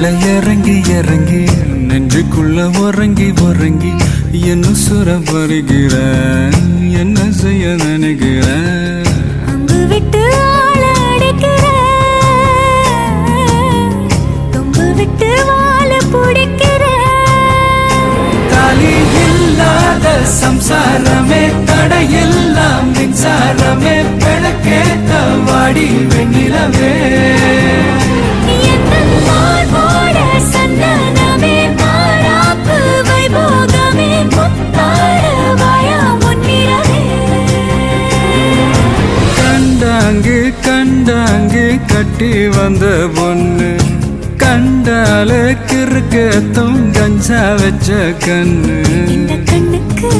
இறங்கி இறங்கி நெஞ்சுக்குள்ள உறங்கி உறங்கி என்ன சுர வருகிற என்ன செய்ய நினைக்கிற அங்கு விட்டு ஆள அடைக்கிற தொம்பு விட்டு வாழ பிடிக்கிற தாலி இல்லாத சம்சாரமே தடையெல்லாம் மின்சாரமே பிழக்கேத்த வாடி வெண்ணிலவே கண்டாங்கு கட்டி வந்த பொண்ணு கண்டால கிறுக்கத்தும் கஞ்சா வச்ச கண்ணு கண்ணுக்கு